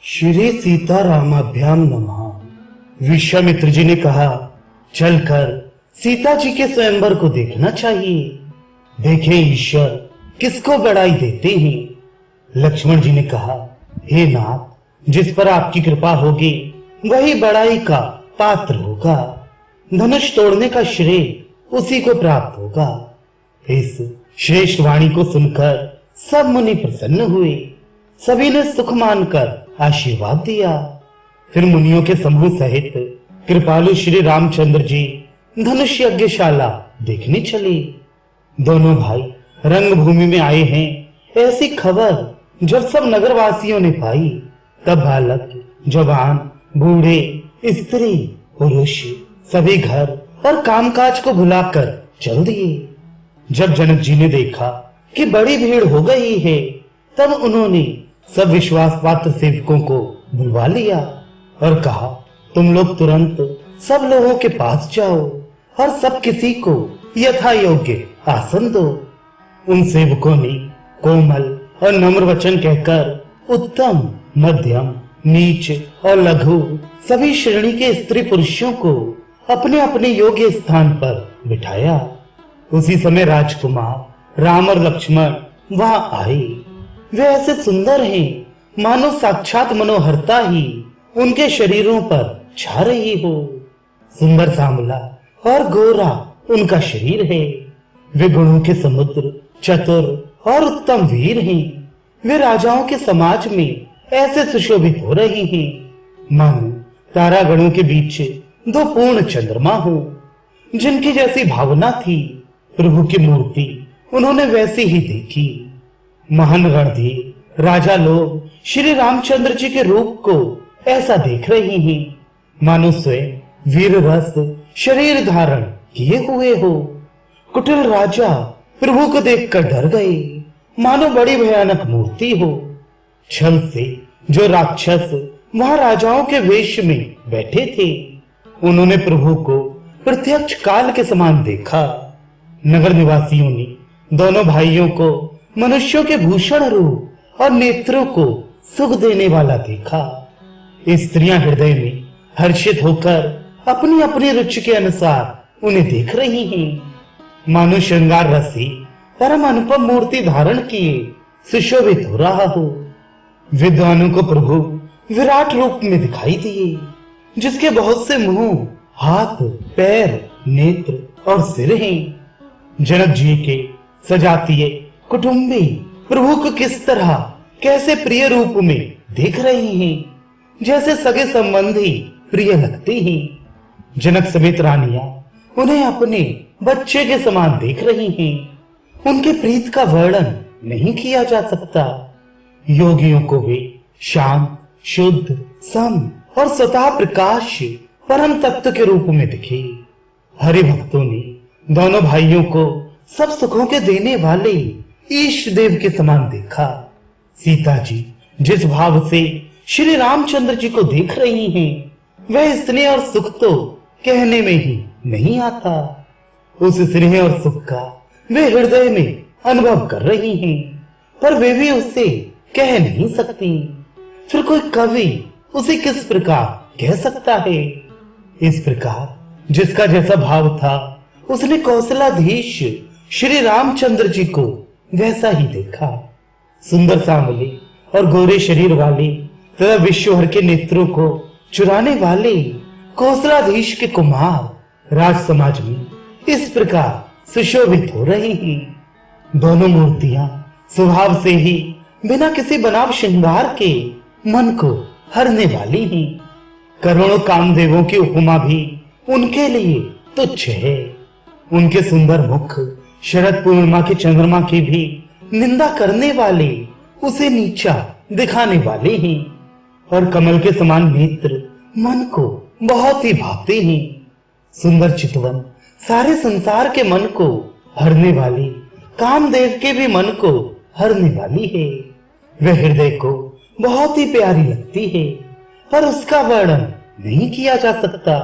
श्री सीतारामाभ्याम नमः। विश्वामित्र जी ने कहा, चलकर सीता जी के स्वयंवर को देखना चाहिए। देखें ईश्वर किसको बड़ाई देते हैं। लक्ष्मण जी ने कहा, हे नाथ, जिस पर आपकी कृपा होगी वही बड़ाई का पात्र होगा। धनुष तोड़ने का श्रेय उसी को प्राप्त होगा। इस श्रेष्ठ वाणी को सुनकर सब मुनि प्रसन्न हुए। सभी ने सुख मानकर आशीर्वाद दिया। फिर मुनियों के समूह सहित कृपालु श्री रामचंद्र जी धनुष यज्ञशाला देखने चले। दोनों भाई रंगभूमि में आए हैं ऐसी खबर जब सब नगरवासियों ने पाई, तब बालक, जवान, बूढ़े, स्त्री, पुरुष सभी घर और कामकाज को भुलाकर चल दिए। जब जनक जी ने देखा कि बड़ी भीड़ हो गई है, तब उन्होंने सब विश्वास पात्र सेवकों को बुलवा लिया और कहा, तुम लोग तुरंत सब लोगों के पास जाओ और सब किसी को यथा योग्य आसन दो। उन सेवकों ने कोमल और नम्र वचन कहकर उत्तम, मध्यम, नीच और लघु सभी श्रेणी के स्त्री पुरुषों को अपने अपने योग्य स्थान पर बिठाया। उसी समय राजकुमार राम और लक्ष्मण वहां आए। वे ऐसे सुंदर हैं मानो साक्षात मनोहरता ही उनके शरीरों पर छा रही हो। सुंदर सांवला और गोरा उनका शरीर है। वे गुणों के समुद्र, चतुर और उत्तम वीर हैं। वे राजाओं के समाज में ऐसे सुशोभित हो रहे हैं मानो तारागणों के बीच दो पूर्ण चंद्रमा हो। जिनकी जैसी भावना थी प्रभु की मूर्ति उन्होंने वैसी ही देखी। महान रणधीर राजा लोग श्री रामचंद्र जी के रूप को ऐसा देख रहे हैं मानो स्वयं वीर रस शरीर धारण किए हुए हो। कुटिल राजा प्रभु को देखकर डर गए मानो बड़ी भयानक मूर्ति हो। छल से जो राक्षस वहां राजाओं के वेश में बैठे थे, उन्होंने प्रभु को प्रत्यक्ष काल के समान देखा। नगर निवासियों ने दोनों भाइयों को मनुष्यों के भूषण रूप और नेत्रों को सुख देने वाला देखा। स्त्रियां हृदय में हर्षित होकर अपनी अपनी रुचि के अनुसार उन्हें देख रही हैं मानो श्रृंगार रसी परम अनुपम मूर्ति धारण किए सुशोभित हो रहा हो। विद्वानों को प्रभु विराट रूप में दिखाई दिए, जिसके बहुत से मुंह, हाथ, पैर, नेत्र और सिर हैं। जनक जी के सजातीय कुटुंबी प्रभु को किस तरह कैसे प्रिय रूप में देख रहे हैं, जैसे सगे संबंधी प्रिय लगते हैं। जनक समेत रानियां उन्हें अपने बच्चे के समान देख रही हैं। उनके प्रीत का वर्णन नहीं किया जा सकता। योगियों को वे शांत, शुद्ध, सम और स्वतः प्रकाश परम तत्व के रूप में दिखे। हरि भक्तों ने दोनों भाइयों को सब सुखों के देने वाले ईश देव के समान देखा। सीता जी जिस भाव से श्री रामचंद्र जी को देख रही हैं, वह स्नेह और सुख तो कहने में ही नहीं आता। उस स्नेह और सुख का वे हृदय में अनुभव कर रही हैं, पर वे भी उसे कह नहीं सकती। फिर कोई कवि उसे किस प्रकार कह सकता है। इस प्रकार जिसका जैसा भाव था उसने कौशलाधीश श्री रामचंद्र जी को वैसा ही देखा। सुंदर सांवले और गोरे शरीर वाले तथा विश्व भर के नेत्रों को चुराने वाले कौशलाधीश के कुमार राज समाज में इस प्रकार सुशोभित हो रहे हैं। दोनों मूर्तियां स्वभाव से ही बिना किसी बनाव श्रृंगार के मन को हरने वाली हैं। करोड़ों कामदेवों की उपमा भी उनके लिए तुच्छ है। उनके सुंदर मुख शरद पूर्णिमा के चंद्रमा की भी निंदा करने वाले उसे नीचा दिखाने वाले हैं, और कमल के समान नेत्र मन को बहुत ही भाते हैं। सुंदर चितवन सारे संसार के मन को हरने वाली कामदेव के भी मन को हरने वाली है। वह हृदय को बहुत ही प्यारी लगती है, पर उसका वर्णन नहीं किया जा सकता।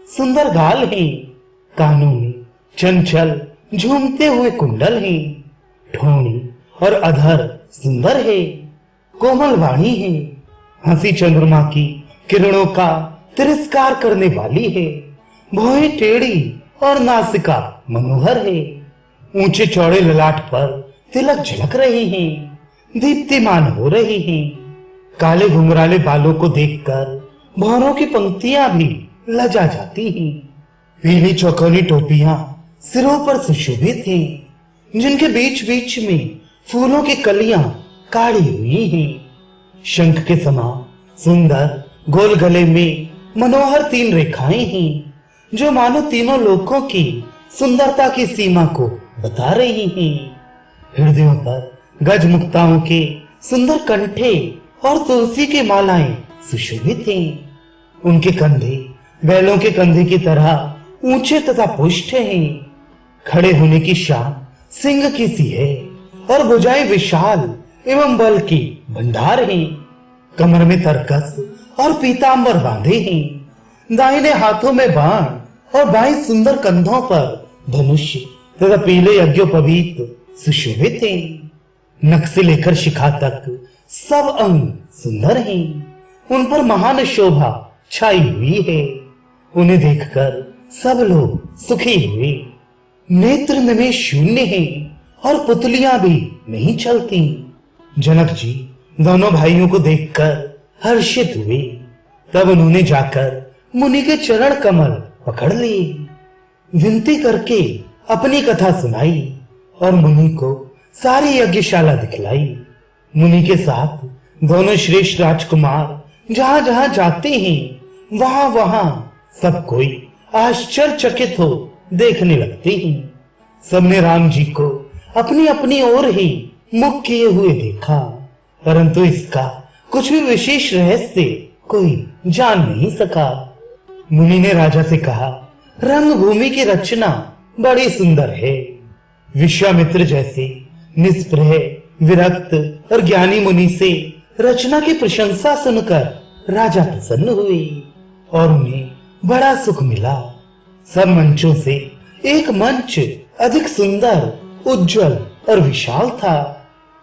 सुंदर गाल हैं, कानों में चंचल झूमते हुए कुंडल हैं, ठोड़ी और अधर सुंदर है, कोमल वाणी है, हंसी चंद्रमा की किरणों का तिरस्कार करने वाली है। भौहें टेढ़ी और नासिका मनोहर है। ऊंचे चौड़े ललाट पर तिलक झलक रहे हैं, दीप्तिमान हो रहे हैं। काले घुंघराले बालों को देखकर भौरों की पंक्तियां भी लजा जाती हैं। पीली चौकोनी टोपियां सिरों पर सुशोभित हैं, जिनके बीच बीच में फूलों की कलियां काढ़ी हुई हैं। शंख के समान सुंदर गोल गले में मनोहर 3 रेखाएं हैं, जो मानो तीनों लोकों की सुंदरता की सीमा को बता रही हैं। हृदयों पर गजमुक्ताओं के सुंदर कंठे और तुलसी की मालाएं सुशोभित हैं। उनके कंधे बैलों के कंधे की तरह ऊंचे तथा पुष्ट हैं। खड़े होने की शान सिंह की सी है और भुजाएं विशाल एवं बल की भंडार हैं। कमर में तरकस और पीतांबर बांधे हैं। दाहिने हाथों में बाण और बाएं सुंदर कंधों पर धनुष तथा पीले यज्ञोपवीत सुशोभित हैं। नख से लेकर शिखा तक सब अंग सुंदर हैं। उन पर महान शोभा छाई हुई है। उन्हें देखकर सब लोग सुखी हुए। नेत्र निमेष शून्य है और पुतलियां भी नहीं चलती। जनक जी दोनों भाइयों को देखकर हर्षित हुए। तब उन्होंने जाकर मुनि के चरण कमल पकड़ लिए, विनती करके अपनी कथा सुनाई और मुनि को सारी यज्ञशाला दिखलाई। मुनि के साथ दोनों श्रेष्ठ राजकुमार जहां जहां जाते हैं वहां वहां सब कोई आश्चर्यचकित हो देखने लगते हैं। सबने राम जी को अपनी अपनी ओर ही मुख किए हुए देखा, परंतु इसका कुछ भी विशेष रहस्य कोई जान नहीं सका। मुनि ने राजा से कहा, रंग भूमि की रचना बड़ी सुंदर है। विश्वामित्र जैसे निष्प्रह विरक्त और ज्ञानी मुनि से रचना की प्रशंसा सुनकर राजा प्रसन्न हुए और उन्हें बड़ा सुख मिला। सब मंचों से एक मंच अधिक सुंदर, उज्जवल और विशाल था।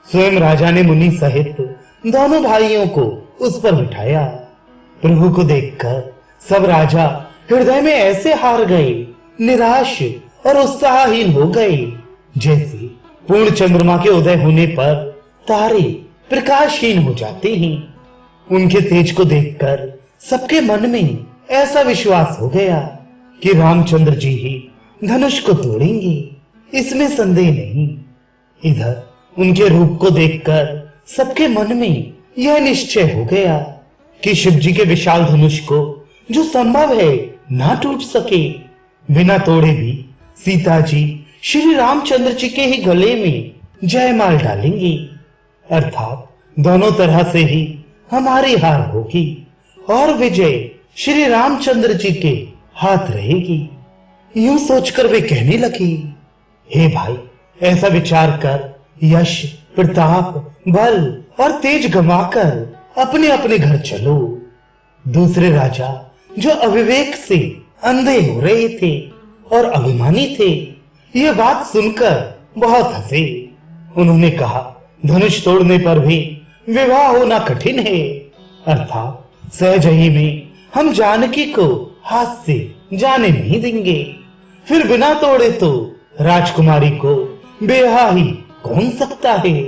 स्वयं राजा ने मुनि सहित दोनों भाइयों को उस पर बिठाया। प्रभु को देखकर सब राजा हृदय में ऐसे हार गए, निराश और उत्साहहीन हो गए, जैसे पूर्ण चंद्रमा के उदय होने पर तारे प्रकाशहीन हो जाते हैं। उनके तेज को देखकर सबके मन में ऐसा विश्वास हो गया कि रामचंद्र जी ही धनुष को तोड़ेंगे, इसमें संदेह नहीं। इधर उनके रूप को देखकर सबके मन में यह निश्चय हो गया कि शिव जी के विशाल धनुष को जो संभव है ना टूट सके। बिना तोड़े भी सीता जी श्री रामचंद्र जी के ही गले में जयमाल डालेंगी, अर्थात दोनों तरह से ही हमारी हार होगी और विजय श्री रामचंद्र जी के हाथ रहेगी। यूं सोचकर वे कहने लगी, हे भाई, ऐसा विचार कर यश, प्रताप, बल और तेज गंवाकर अपने अपने घर चलो। दूसरे राजा जो अविवेक से अंधे हो रहे थे और अभिमानी थे, यह बात सुनकर बहुत हंसे। उन्होंने कहा, धनुष तोड़ने पर भी विवाह होना कठिन है, अर्थात सहज ही में हम जानकी को हाथ से जाने नहीं देंगे। फिर बिना तोड़े तो राजकुमारी को बेहा ही कौन सकता है।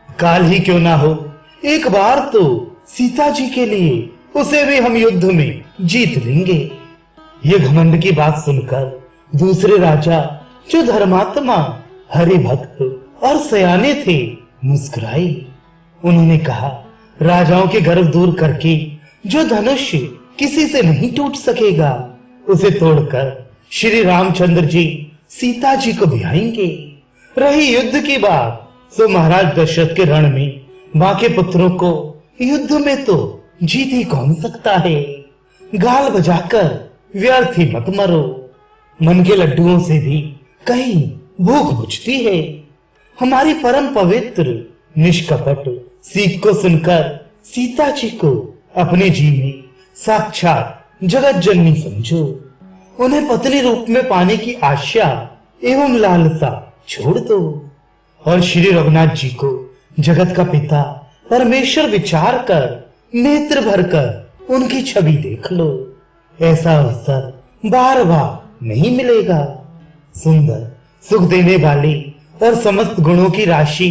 काल ही क्यों ना हो, एक बार तो सीता जी के लिए उसे भी हम युद्ध में जीत लेंगे। ये घमंड की बात सुनकर दूसरे राजा जो धर्मात्मा, हरि भक्त और सयाने थे, मुस्कुराए। उन्होंने कहा, राजाओं के गर्व दूर करके जो धनुष किसी से नहीं टूट सकेगा, उसे तोड़कर श्री रामचंद्र जी सीता जी को ब्याहेंगे। रही युद्ध की बात, तो महाराज दशरथ के रण में बाकी पुत्रों को युद्ध में तो जीत ही कौन सकता है। गाल बजाकर व्यर्थ ही मत मरो। मन के लड्डुओं से भी कहीं भूख बुझती है। हमारी परम पवित्र निष्कपट सीख को सुनकर सीता जी को अपने जी में साक्षात जगत जननी समझो। उन्हें पत्नी रूप में पाने की आशा एवं लालसा छोड़ दो और श्री रघुनाथ जी को जगत का पिता परमेश्वर विचार कर नेत्र भरकर उनकी छवि देख लो। ऐसा अवसर बार बार नहीं मिलेगा। सुंदर, सुख देने वाली और समस्त गुणों की राशि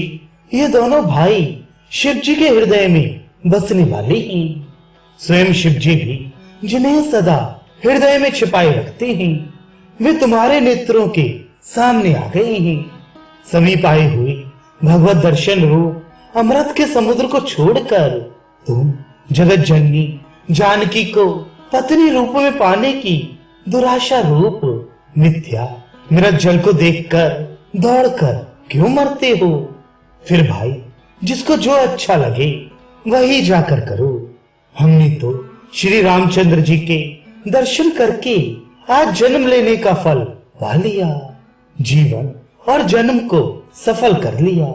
ये दोनों भाई शिव जी के हृदय में बसने वाले हैं। स्वयं शिव जी भी जिन्हें सदा हृदय में छिपाए रखते हैं, वे तुम्हारे नेत्रों के सामने आ गए हैं। समीप आए हुए भगवत दर्शन रूप अमृत के समुद्र को छोड़कर तुम जगत जननी जानकी को पत्नी रूप में पाने की दुराशा रूप मिथ्या मृत जल को देखकर दौड़कर क्यों मरते हो? फिर भाई, जिसको जो अच्छा लगे वही जाकर करो। हमने तो श्री रामचंद्र जी के दर्शन करके आज जन्म लेने का फल पा लिया, जीवन और जन्म को सफल कर लिया।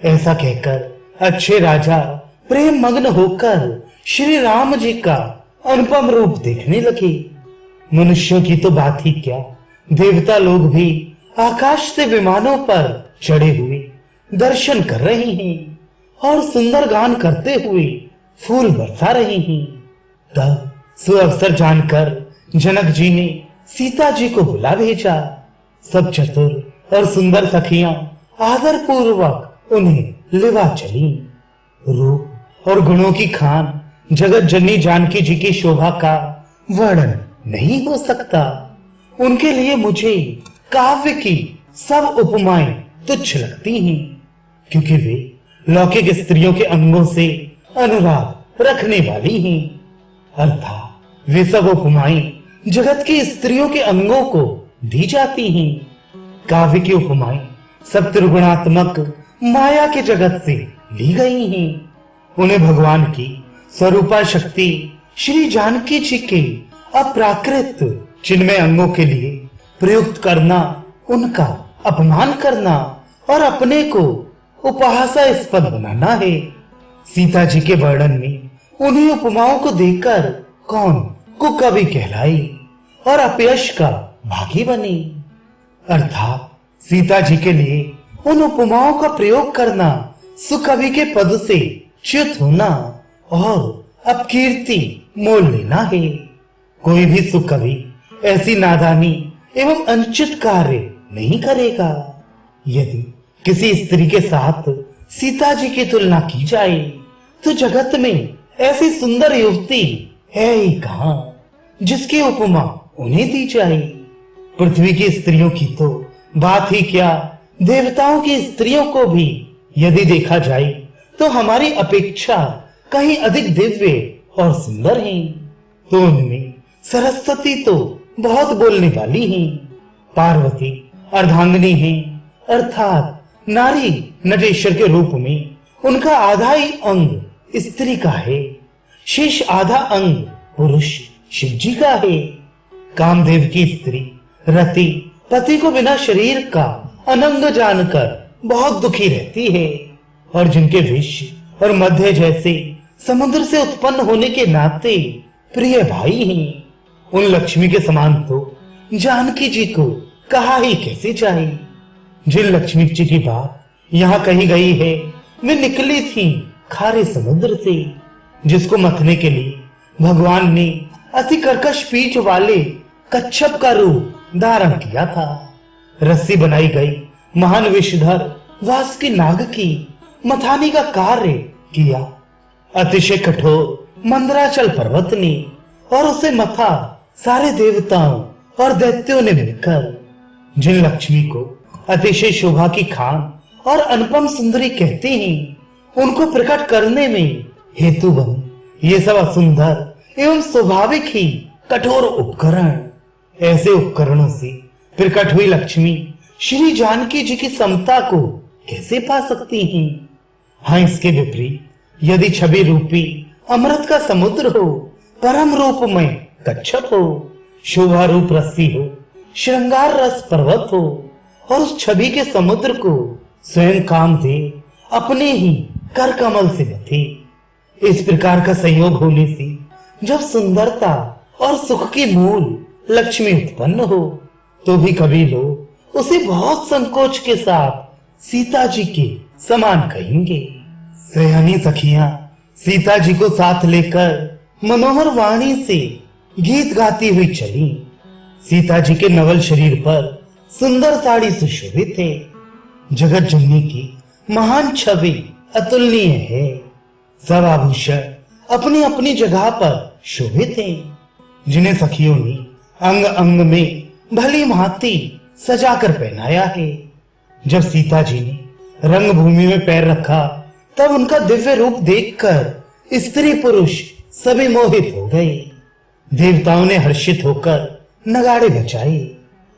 ऐसा कहकर अच्छे राजा प्रेम मग्न होकर श्री राम जी का अनुपम रूप देखने लगे। मनुष्यों की तो बात ही क्या, देवता लोग भी आकाश से विमानों पर चढ़े हुए दर्शन कर रहे हैं और सुंदर गान करते हुए फूल बरसा रहे हैं। तब सुअवसर जानकर जनक जी ने सीता जी को बुला भेजा। सब चतुर और सुंदर सखियां आदर पूर्वक उन्हें लिवा चली। रूप और गुणों की खान जगत जननी जानकी जी की शोभा का वर्णन नहीं हो सकता। उनके लिए मुझे काव्य की सब उपमाएं तुच्छ लगती हैं, क्योंकि वे लौकिक स्त्रियों के अंगों से अनुराग रखने वाली हैं। अर्थात वे सब उपमाएं जगत की स्त्रियों के अंगों को दी जाती हैं। काव्य की उपमाएं सब त्रिगुणात्मक माया के जगत से ली गई हैं। उन्हें भगवान की स्वरूपा शक्ति श्री जानकी जी के अप्राकृत चिन्मय अंगों के लिए प्रयुक्त करना, उनका अपमान करना और अपने को उपहासास्पद बनाना है। सीता जी के वर्णन में उन्हीं उपमाओं को देखकर कौन कुकवि कहलाई और अपयश का भागी बनी। अर्थात सीता जी के लिए उन उपमाओं का प्रयोग करना सुकवि के पद से च्युत होना और अपकीर्ति मोल लेना है। कोई भी सुकवि ऐसी नादानी एवं अनुचित कार्य नहीं करेगा। यदि किसी स्त्री के साथ सीता जी की तुलना की जाए तो जगत में ऐसी सुंदर युवती है ही कहां जिसकी उपमा उन्हें दी जाए। पृथ्वी की स्त्रियों की तो बात ही क्या, देवताओं की स्त्रियों को भी यदि देखा जाए तो हमारी अपेक्षा कहीं अधिक दिव्य और सुंदर हैं। तो उनमें सरस्वती तो बहुत बोलने वाली हैं। पार्वती अर्धांगिनी हैं, अर्थात नारी नटेश्वर के रूप में उनका आधा ही अंग स्त्री का है, शेष आधा अंग पुरुष शिव जी का है। कामदेव की स्त्री रति पति को बिना शरीर का अनंग जानकर बहुत दुखी रहती है, और जिनके विष और मध्य जैसे समुद्र से उत्पन्न होने के नाते प्रिय भाई हैं, उन लक्ष्मी के समान तो जानकी जी को कहा ही कैसे जाए। जिन लक्ष्मी जी की बात यहाँ कही गई है वे निकली थी खारे समुद्र से, जिसको मथने के लिए भगवान ने अति कर्कश पीठ वाले कच्छप का रूप धारण किया था। रस्सी बनाई गई महान विषधर वासुकी नाग की मथानी का कार्य किया। अतिशय कठोर मंदराचल पर्वत ने और उसे मथा सारे देवताओं और दैत्यों ने मिलकर। जिन लक्ष्मी को अतिशय शोभा की खान और अनुपम सुंदरी कहते हैं, उनको प्रकट करने में हेतु बने ये सब असुंदर एवं स्वाभाविक ही कठोर उपकरण। ऐसे उपकरणों से प्रकट हुई लक्ष्मी श्री जानकी जी की समता को कैसे पा सकती हैं? हाँ, इसके विपरीत यदि छवि रूपी अमृत का समुद्र हो, परम रूप में कच्छप हो, शोभा रूप रस्सी हो, श्रृंगार रस पर्वत हो, और उस छवि के समुद्र को स्वयं कामदेव अपने ही कर कमल से बथे। इस प्रकार का संयोग होने से जब सुंदरता और सुख की मूल लक्ष्मी उत्पन्न हो, तो भी कभी लोग उसे बहुत संकोच के साथ सीता जी के समान कहेंगे। सयानी सखियां सीता जी को साथ लेकर मनोहर वाणी से गीत गाती हुई चली। सीता जी के नवल शरीर पर सुंदर साड़ी सुशोभित है। जगत जननी की महान छवि अतुलनीय है। सब आभूषण अपनी अपनी जगह पर शोभित हैं, जिन्हें सखियों ने अंग अंग में भली भांति सजाकर पहनाया है। जब सीता जी ने रंगभूमि में पैर रखा तब उनका दिव्य रूप देखकर स्त्री पुरुष सभी मोहित हो गए। देवताओं ने हर्षित होकर नगाड़े बजाए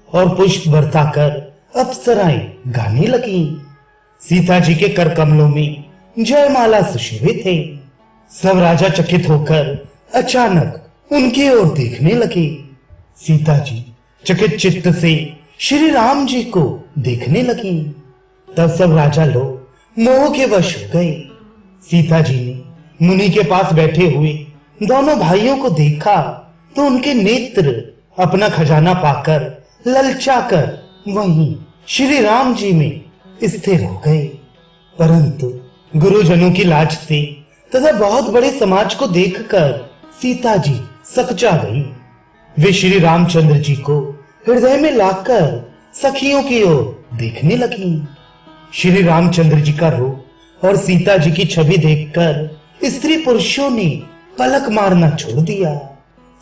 और पुष्प बरसाकर अप्सराएं गाने लगी। सीता जी के कर कमलों में जयमाला सुशोभित है। सब राजा चकित होकर अचानक उनकी ओर देखने लगे। सीता जी चकित चित्त से श्री राम जी को देखने लगी। तब सब राजा लोग मोह के वश हो गए। सीता जी ने मुनि के पास बैठे हुए दोनों भाइयों को देखा तो उनके नेत्र अपना खजाना पाकर ललचाकर वहीं श्री राम जी में स्थिर हो गए। परंतु गुरुजनों की लाज से तथा बहुत बड़े समाज को देखकर सीता जी सकचा गई। वे श्री रामचंद्र जी को हृदय में लाकर सखियों की ओर देखने लगी। श्री रामचंद्र जी का रूप और सीता जी की छवि देखकर स्त्री पुरुषों ने पलक मारना छोड़ दिया।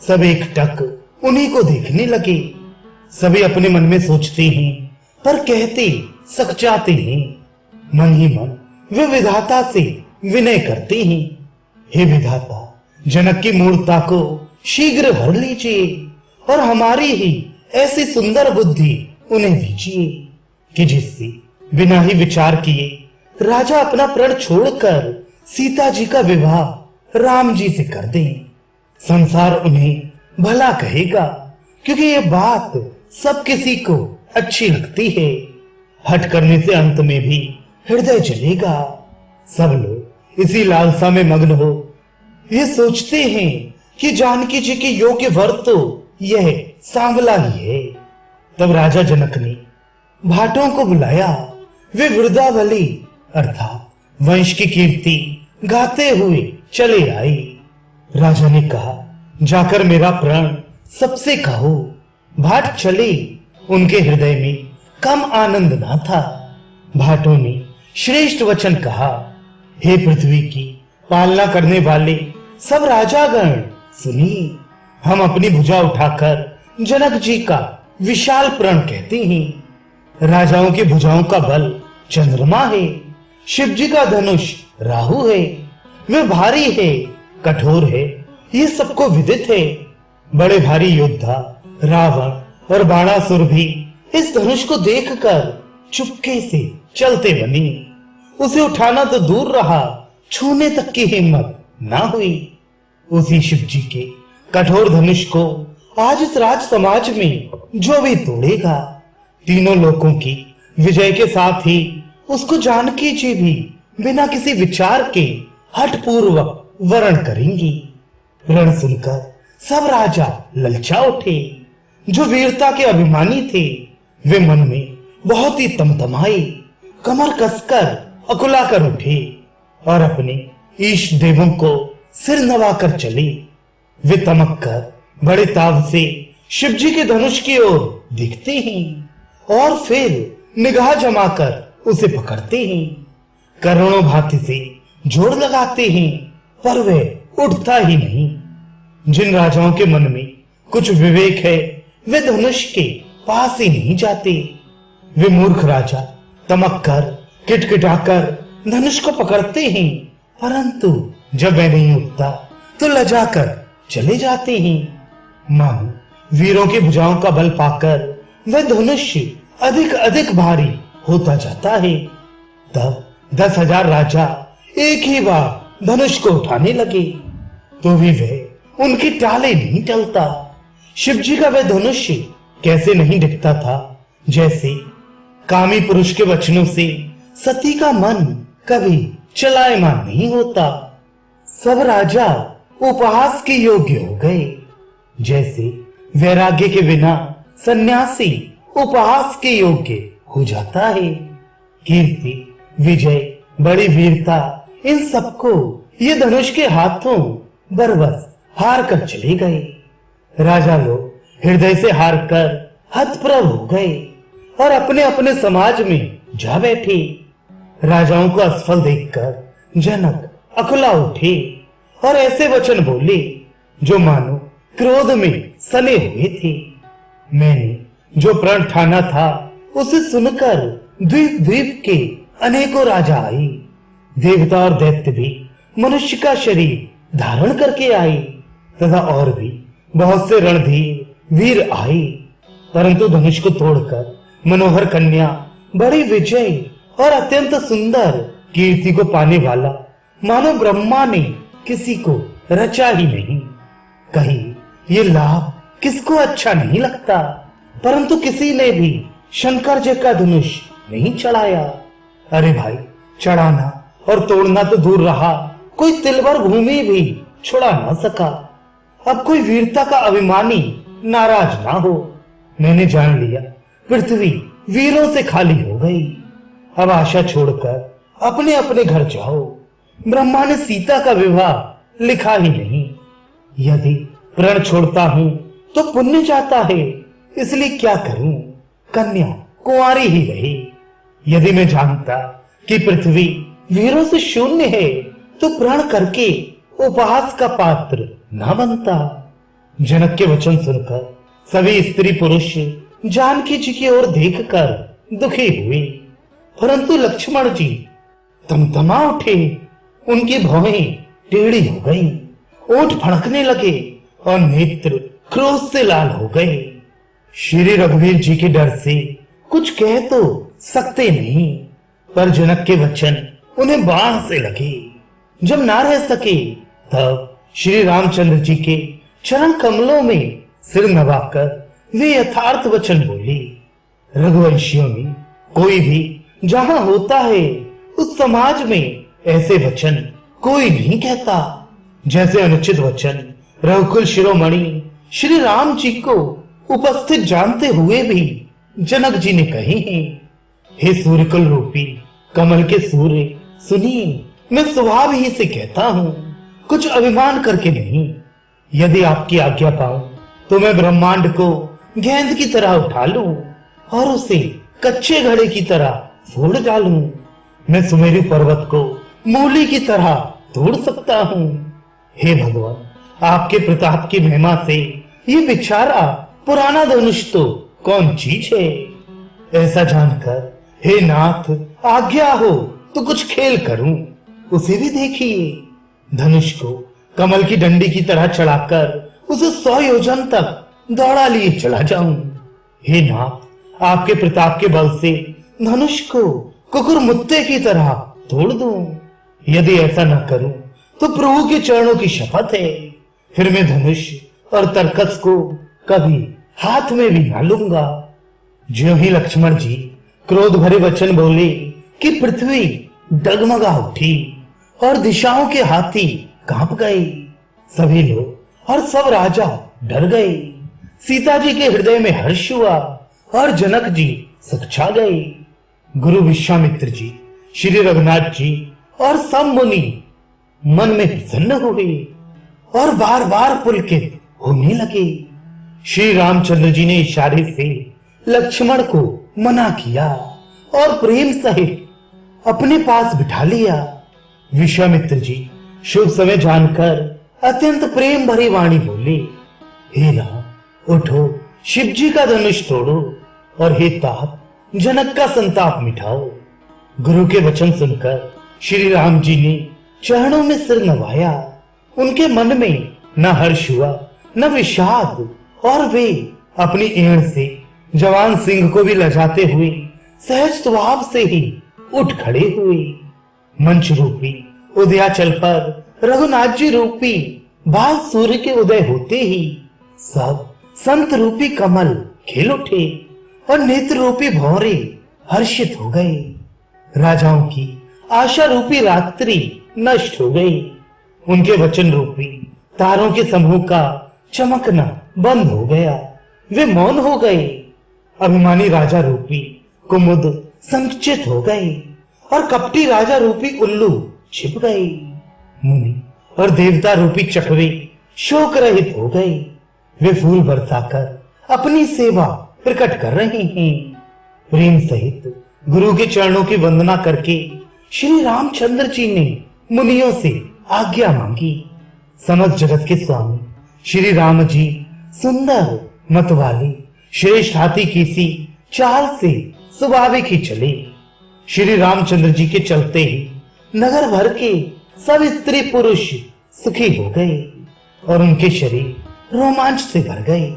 सब एक टक उन्हीं को देखने लगे। सभी अपने मन में सोचते हैं पर कहते सकचाते हैं। मन ही मन वे विधाता से विनय करते हैं, हे विधाता, जनक की मूर्ता को शीघ्र हर लीजिए और हमारी ही ऐसी सुंदर बुद्धि उन्हें दीजिए कि जिससे बिना ही विचार किए राजा अपना प्रण छोड़कर सीता जी का विवाह राम जी से कर दें। संसार उन्हें भला कहेगा क्योंकि ये बात सब किसी को अच्छी लगती है। हट करने से अंत में भी हृदय जलेगा। सब लोग इसी लालसा में मग्न हो ये सोचते हैं कि जानकी जी के योग्य वर तो यह सांवला ही है। तब राजा जनक ने भाटों को बुलाया। वे वृद्धावली अर्थात वंश की कीर्ति गाते हुए चले आए। राजा ने कहा, जाकर मेरा प्राण सबसे कहो। भाट चले। उनके हृदय में कम आनंद ना था। भाटों ने श्रेष्ठ वचन कहा, हे पृथ्वी की पालना करने वाले सब राजागण सुनिए। हम अपनी भुजा उठाकर जनक जी का विशाल प्रण कहते हैं। राजाओं की भुजाओं का बल चंद्रमा है, शिव जी का धनुष राहु है। वे भारी है, कठोर है, ये सबको विदित है। बड़े भारी योद्धा रावण और बाणासुर भी इस धनुष को देखकर चुपके से चलते बने। उसे उठाना तो दूर रहा, छूने तक की हिम्मत ना हुई। उसी शिव जी के कठोर धनुष को आज इस राज समाज में जो भी तोड़ेगा, तीनों लोकों की विजय के साथ ही उसको जानकी जी भी बिना किसी विचार के हठपूर्वक वरण करेंगी। रण सुनकर सब राजा ललचा उठे। जो वीरता के अभिमानी थे वे मन में बहुत ही तमतमाए, कमर कसकर अकुलाकर उठे और अपने ईश देवों को सिर नवाकर चले। वे तमक कर बड़े ताव से शिव जी के धनुष की ओर देखते हैं और फिर निगाह जमाकर उसे पकड़ते हैं। करोड़ों भांति से जोड़ लगाते हैं पर वह उठता ही नहीं। जिन राजाओं के मन में कुछ विवेक है वे धनुष के पास ही नहीं जाते। वे मूर्ख राजा तमक कर किटकिटाकर धनुष को पकड़ते हैं, परंतु जब वह नहीं उठता तो लजाकर चले जाते हैं। मानो वीरों की भुजाओं का बल पाकर वह धनुष अधिक भारी होता जाता है। तब 10,000 राजा एक ही बार धनुष को उठाने लगे तो भी वह उनकी टाले नहीं टलता। शिव जी का वह धनुष कैसे नहीं दिखता था, जैसे कामी पुरुष के वचनों से सती का मन कभी चलायमान नहीं होता। सब राजा उपहास के योग्य हो गए, जैसे वैराग्य के बिना सन्यासी उपहास के योग्य हो जाता है। कीर्ति, विजय, बड़ी वीरता, इन सबको ये धनुष के हाथों बरबस हार कर चले गए। राजा लोग हृदय से हार कर हतप्रभ हो गए और अपने अपने समाज में जा बैठे। राजाओं को असफल देखकर जनक अकुला उठे और ऐसे वचन बोले जो मानो क्रोध में सने हुए थे। मैंने जो प्रण ठाना था उसे सुनकर द्वीप द्वीप के अनेकों राजा आए। देवता और दैत्य भी मनुष्य का शरीर धारण करके आए तथा और भी बहुत से रणधीर वीर आए, परंतु धनुष को तोड़कर मनोहर कन्या बड़ी विजय और अत्यंत सुंदर कीर्ति को पाने वाला मानो ब्रह्मा ने किसी को रचा ही नहीं। कहीं ये लाभ किसको अच्छा नहीं लगता, परंतु किसी ने भी शंकर जी का धनुष नहीं चढ़ाया। अरे भाई, चढ़ाना और तोड़ना तो दूर रहा, कोई तिलवर भूमि भी छुड़ा ना सका। अब कोई वीरता का अभिमानी नाराज ना हो। मैंने जान लिया पृथ्वी वीरों से खाली हो गई। अब आशा छोड़कर अपने अपने घर जाओ। ब्रह्मा ने सीता का विवाह लिखा ही नहीं। यदि प्रण छोड़ता हूं तो पुण्य जाता है, इसलिए क्या करूं, कन्या कुंवारी ही रही। यदि मैं जानता कि पृथ्वी वीरों से शून्य है तो प्रण करके उपहास का पात्र न बनता। जनक के वचन सुनकर सभी स्त्री पुरुष जानकी जी की ओर देखकर दुखी हुए, परंतु लक्ष्मण जी तमतमा उठे। उनकी भौहें टेढ़ी हो गई, ओठ फड़कने लगे और नेत्र क्रोध से लाल हो गए। श्री रघुवीर जी के डर से कुछ कह तो सकते नहीं, पर जनक के वचन उन्हें बाण से लगे। जब ना रह सके तब श्री रामचंद्र जी के चरण कमलों में सिर नवाकर वे यथार्थ वचन बोले। रघुवंशियों में कोई भी जहां होता है उस समाज में ऐसे वचन कोई नहीं कहता। जैसे अनुचित वचन रघुकुल शिरोमणि श्री राम जी को उपस्थित जानते हुए भी जनक जी ने कहे हैं। हे सूर्यकुल रूपी कमल के सूर्य, सुनिए, मैं स्वभाव ही से कहता हूं, कुछ अभिमान करके नहीं। यदि आपकी आज्ञा पाऊं तो मैं ब्रह्मांड को गेंद की तरह उठा लूं और उसे कच्चे घड़े की तरह फोड़ डालूं। मैं सुमेरु पर्वत को मूली की तरह तोड़ सकता हूं। हे भगवान, आपके प्रताप की महिमा से ये बेचारा पुराना धनुष तो कौन चीज है। ऐसा जानकर हे नाथ, आज्ञा हो तो कुछ खेल करूं। उसे भी देखिए, धनुष को कमल की डंडी की तरह चढ़ाकर उसे 100 योजन तक दौड़ा लिए चला जाऊं। हे नाथ, आपके प्रताप के बल से धनुष को कुकुर मुत्ते की तरह तोड़ दूं। यदि ऐसा न करूं तो प्रभु के चरणों की शपथ है, फिर मैं धनुष और तरकस को कभी हाथ में भी ना लूंगा। ज्यों ही लक्ष्मण जी क्रोध भरे वचन बोले कि पृथ्वी डगमगा उठी और दिशाओं के हाथी कांप गए। सभी लोग और सब राजा डर गए। सीता जी के हृदय में हर्ष हुआ और जनक जी सुख छा गए। गुरु विश्वामित्र जी, श्री रघुनाथ जी और सब मुनि मन में प्रसन्न हुए और बार बार पुलकित होने लगे। श्री रामचंद्र जी ने इशारे से लक्ष्मण को मना किया और प्रेम सहित अपने पास बिठा लिया। विश्वामित्र जी शुभ समय जानकर अत्यंत प्रेम भरी वाणी बोले, हे राम, उठो, शिव जी का धनुष तोड़ो और हे तात, जनक का संताप मिटाओ। गुरु के वचन सुनकर श्री राम जी ने चरणों में सिर नवाया। उनके मन में न हर्ष हुआ न विषाद और वे अपनी एड़ से जवान सिंह को भी लजाते हुए सहज स्वभाव से ही उठ खड़े हुए। मंच रूपी उदयाचल पर रघुनाथ जी रूपी बाल सूर्य के उदय होते ही सब संत रूपी कमल खिल उठे और नेत्र रूपी भौरे हर्षित हो गए। राजाओं की आशा रूपी रात्रि नष्ट हो गई। उनके वचन रूपी तारों के समूह का चमकना बंद हो गया। वे मौन हो गए। अभिमानी राजा रूपी कुमुद संकुचित हो गए और कपटी राजा रूपी उल्लू छिप गए। मुनि और देवता रूपी चकवे शोक रहित हो गए। वे फूल बरसाकर अपनी सेवा प्रकट कर रहे हैं। प्रेम सहित गुरु के चरणों की वंदना करके श्री रामचंद्र जी ने मुनियों से आज्ञा मांगी। समस्त जगत के स्वामी श्री राम जी सुंदर मत वाले श्रेष्ठ हाथी की सी चाल से स्वाभाविक ही चले। श्री रामचंद्र जी के चलते ही नगर भर के सब स्त्री पुरुष सुखी हो गए और उनके शरीर रोमांच से भर गए।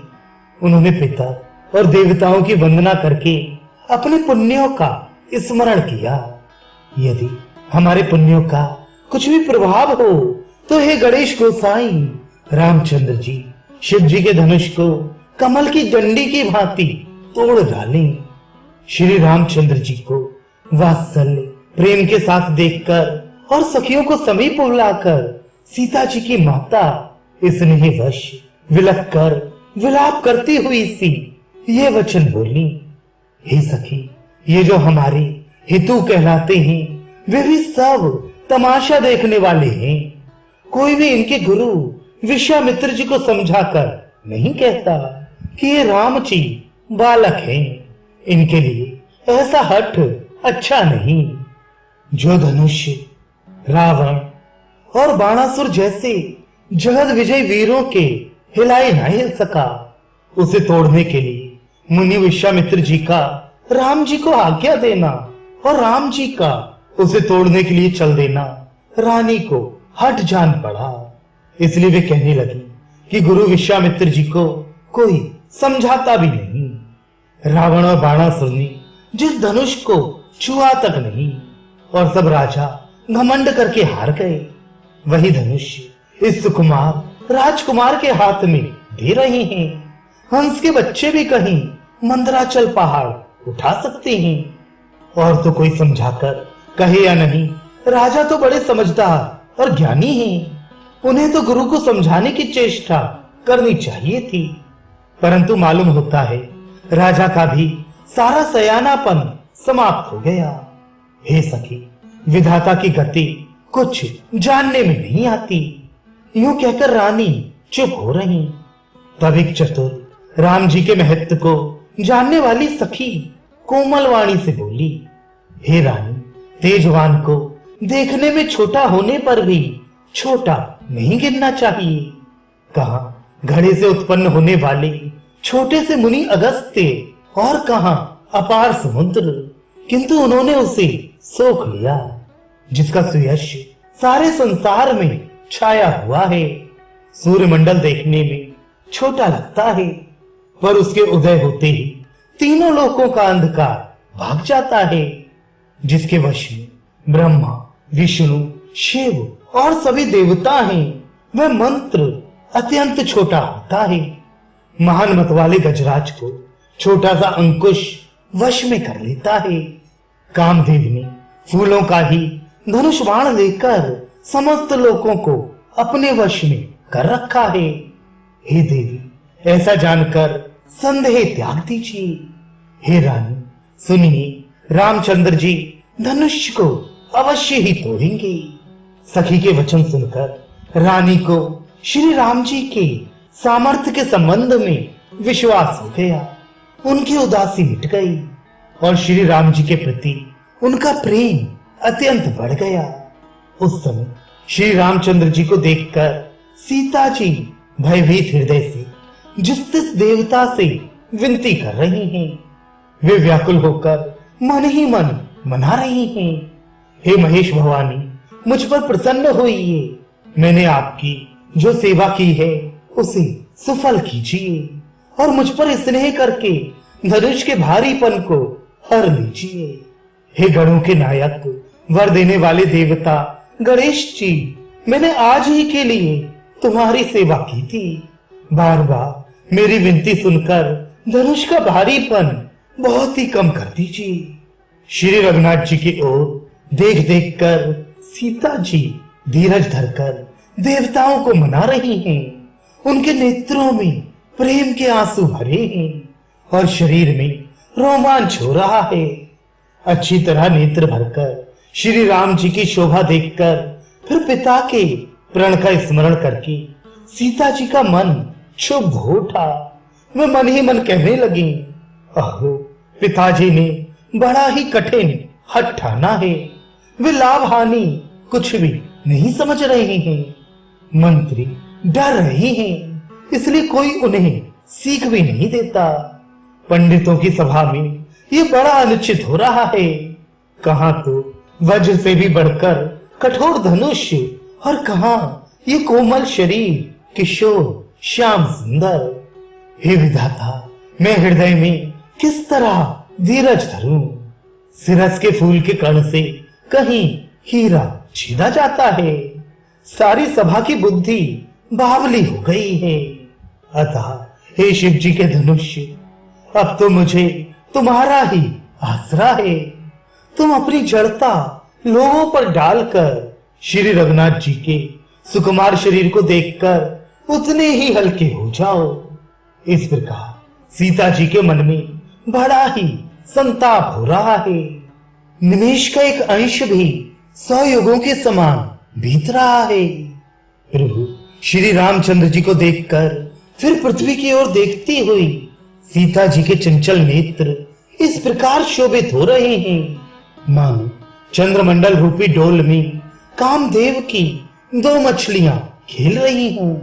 उन्होंने पिता और देवताओं की वंदना करके अपने पुण्यों का स्मरण किया। यदि हमारे पुण्यों का कुछ भी प्रभाव हो तो हे गणेश गोसाई, रामचंद्र जी शिव जी के धनुष को कमल की डंडी की भांति तोड़ डालें। श्री रामचंद्र जी को वात्सल्य प्रेम के साथ देखकर और सखियों को समीप बुलाकर सीता जी की माता स्नेह वश विलख कर विलाप करती हुई सी ये वचन बोली, हे सखी, ये जो हमारे हितू कहलाते हैं वे भी सब तमाशा देखने वाले हैं। कोई भी इनके गुरु विश्वामित्र जी को समझाकर नहीं कहता कि ये राम जी बालक हैं। इनके लिए ऐसा हठ अच्छा नहीं। जो धनुष रावण और बाणासुर जैसे जगत विजय वीरों के हिलाए ना हिल सका, उसे तोड़ने के लिए मुनि विश्वामित्र जी का राम जी को आज्ञा देना और राम जी का उसे तोड़ने के लिए चल देना रानी को हट जान पड़ा। इसलिए वे कहने लगी कि गुरु विश्वामित्र जी को कोई समझाता भी नहीं। रावण और बाणासुर ने जिस धनुष को छुआ तक नहीं और सब राजा घमंड करके हार गए, वही धनुष इस सुकुमार राजकुमार के हाथ में दे रहे हैं। हंस के बच्चे भी कहीं मंदराचल पहाड़ उठा सकते हैं। और तो कोई समझाकर कहे या नहीं, राजा तो बड़े समझदार और ज्ञानी हैं। उन्हें तो गुरु को समझाने की चेष्टा करनी चाहिए थी, परंतु मालूम होता है राजा का भी सारा सयानापन समाप्त हो गया। हे सखी, विधाता की गति कुछ जानने में नहीं आती। यूं कहकर रानी चुप हो रही। तब एक चतुर राम जी के महत्व को जानने वाली सखी कोमल वाणी से बोली, हे रानी, तेजवान को देखने में छोटा होने पर भी छोटा नहीं गिनना चाहिए। कहां घड़े से उत्पन्न होने वाले छोटे से मुनि अगस्त्य और कहां अपार समुद्र, किंतु उन्होंने उसे सोख लिया जिसका सुयश सारे संसार में छाया हुआ है। सूर्यमंडल देखने में छोटा लगता है, पर उसके उदय होते ही तीनों लोकों का अंधकार भाग जाता है। जिसके वश में ब्रह्मा, विष्णु, शिव और सभी देवता हैं, वह मंत्र अत्यंत छोटा होता है। महान मत वाले गजराज को छोटा सा अंकुश वश में कर लेता है। कामदेव ने फूलों का ही धनुष बाण लेकर समस्त लोकों को अपने वश में कर रखा है। हे देवी, ऐसा जानकर संदेह त्याग दीजिए। हे रानी, सुनिए, रामचंद्र जी धनुष को अवश्य ही तोड़ेंगे। सखी के वचन सुनकर रानी को श्री राम जी के सामर्थ्य के संबंध में विश्वास हो गया। उनकी उदासी मिट गई और श्री राम जी के प्रति उनका प्रेम अत्यंत बढ़ गया। उस समय श्री रामचंद्र जी को देखकर सीता जी भयभीत हृदय से जिस तिस देवता से विनती कर रही हैं। वे व्याकुल होकर मन ही मन मना रही हैं, हे महेश भवानी, मुझ पर प्रसन्न होइए। मैंने आपकी जो सेवा की है उसे सफल कीजिए और मुझ पर स्नेह करके धनुष के भारीपन को हर लीजिए। हे गणों के नायक, वर देने वाले देवता गणेश जी, मैंने आज ही के लिए तुम्हारी सेवा की थी। बार बार मेरी विनती सुनकर धनुष का भारीपन बहुत ही कम कर दीजिए। श्री रघुनाथ जी की ओर देख देख कर सीता जी धीरज धरकर देवताओं को मना रही हैं। उनके नेत्रों में प्रेम के आंसू भरे हैं और शरीर में रोमांच हो रहा है। अच्छी तरह नेत्र भरकर श्री राम जी की शोभा देखकर फिर पिता के प्रण का स्मरण करके सीता जी का मन क्षुब्ध हो उठा। वे मन ही मन कहने लगी, अहो, पिताजी ने बड़ा ही कठिन हठ ठाना है। वे लाभ हानि कुछ भी नहीं समझ रहे हैं। मंत्री डर रहे हैं, इसलिए कोई उन्हें सीख भी नहीं देता। पंडितों की सभा में ये बड़ा अनुचित हो रहा है। कहां तो वज्र से भी बढ़कर कठोर धनुष, और कहां ये कोमल शरीर किशोर श्याम सुंदर। हे विधाता, मैं हृदय में किस तरह धीरज धरूं? सिरस के फूल के कण से कहीं हीरा छीदा जाता है। सारी सभा की बुद्धि बावली हो गई है। अतः हे शिव जी के धनुष, अब तो मुझे तुम्हारा ही आसरा है। तुम अपनी जड़ता लोगों पर डालकर श्री रघुनाथ जी के सुकुमार शरीर को देखकर उतने ही हल्के हो जाओ। इस प्रकार सीता जी के मन में बड़ा ही संताप हो रहा है। निमेष का एक अंश भी 100 युगों के समान बीत रहा है। प्रभु श्री रामचंद्र जी को देखकर फिर पृथ्वी की ओर देखती हुई सीता जी के चंचल नेत्र इस प्रकार शोभित हो रहे हैं, मानो चंद्रमंडल रूपी डोल में कामदेव की 2 मछलियां खेल रही हों।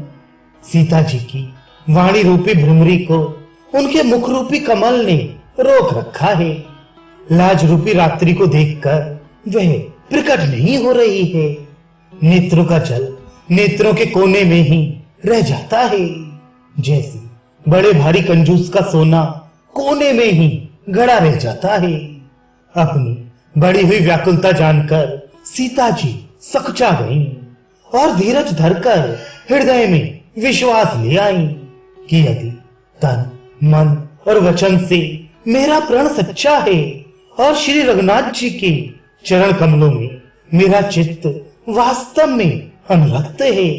सीता जी की वाणी रूपी भ्रमरी को उनके मुख रूपी कमल ने रोक रखा है। लाज रूपी रात्रि को देखकर वह प्रकट नहीं हो रही है। नेत्रों का जल नेत्रों के कोने में ही रह जाता है, जैसे बड़े भारी कंजूस का सोना कोने में ही गड़ा रह जाता है। अपनी बड़ी हुई व्याकुलता जानकर सीता जी सकचा गईं और धीरज धरकर हृदय में विश्वास ले आई कि यदि तन, मन और वचन से मेरा प्रण सच्चा है और श्री रघुनाथ जी के चरण कमलों में मेरा चित्त वास्तव में अनुरक्त है,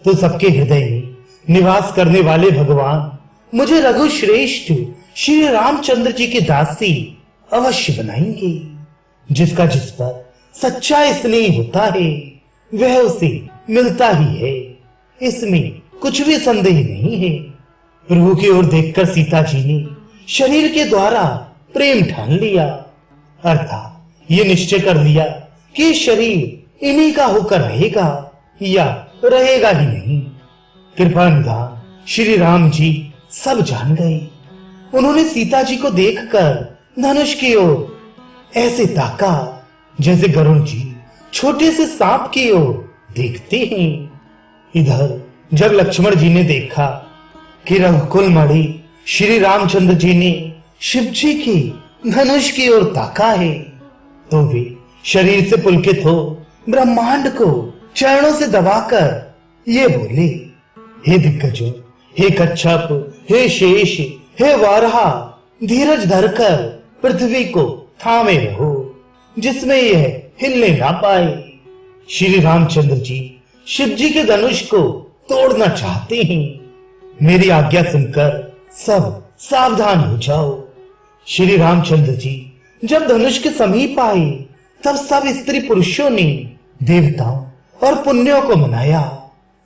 तो सबके हृदय में निवास करने वाले भगवान मुझे रघु श्रेष्ठ श्री रामचंद्र जी की दासी अवश्य बनाएंगे। जिसका जिस पर सच्चा स्नेह होता है वह उसे मिलता ही है, इसमें कुछ भी संदेह नहीं है। प्रभु की ओर देखकर सीता जी ने शरीर के द्वारा प्रेम ठान लिया, अर्थात ये निश्चय कर लिया कि शरीर इन्हीं का होकर रहेगा या रहेगा ही नहीं। कृपा निधान श्री राम जी सब जान गए। उन्होंने सीता जी को देखकर धनुष की ओर ऐसे ताका जैसे गरुड़ जी छोटे से सांप की ओर देखते हैं। इधर जब लक्ष्मण जी ने देखा कि रघुकुल मणि श्री रामचंद्र जी ने शिव जी की धनुष की ओर ताका है, तो वे शरीर से पुलकित हो ब्रह्मांड को चरणों से दबाकर ये बोले, हे दिग्गजों, हे कच्छप, हे शेष, हे वारहा, धीरज धरकर पृथ्वी को थामे रहो, जिसमें यह हिलने ना पाए। श्री रामचंद्र जी शिव जी के धनुष को तोड़ना चाहते हैं। मेरी आज्ञा सुनकर सब सावधान हो जाओ। श्री रामचंद्र जी जब धनुष के समीप आए तब सब स्त्री पुरुषों ने देवताओं और पुण्यों को मनाया।